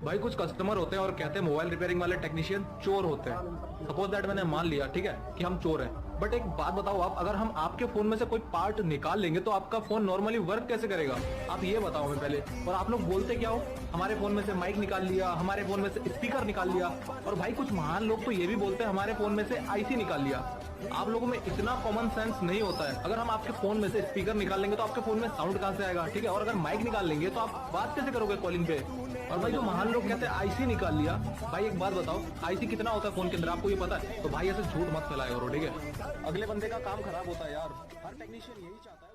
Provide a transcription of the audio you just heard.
भाई कुछ कस्टमर होते हैं और कहते हैं मोबाइल रिपेयरिंग वाले टेक्नीशियन चोर होते हैं। सपोज दैट मैंने मान लिया, ठीक है, कि हम चोर हैं, बट एक बात बताओ आप, अगर हम आपके फोन में से कोई पार्ट निकाल लेंगे तो आपका फोन नॉर्मली वर्क कैसे करेगा? आप ये बताओ हमें पहले। और आप लोग बोलते क्या हो, हमारे फोन में से माइक निकाल लिया, हमारे फोन में से स्पीकर निकाल लिया, और भाई कुछ महान लोग तो ये भी बोलते हैं हमारे फोन में से आईसी निकाल लिया। आप लोगों में इतना कॉमन सेंस नहीं होता है। अगर हम आपके फोन में से स्पीकर निकाल लेंगे तो आपके फोन में साउंड कहां से आएगा? ठीक है, और अगर माइक निकाल लेंगे तो आप बात कैसे करोगे कॉलिंग पे? और भाई जो महान लोग कहते हैं आईसी निकाल लिया, भाई एक बात बताओ, आईसी कितना होता है फोन के अंदर, आपको ये पता है? तो भाई ऐसे झूठ मत फैलाया करो, ठीक है? अगले बंदे का काम खराब होता है यार, हर टेक्नीशियन यही चाहता है।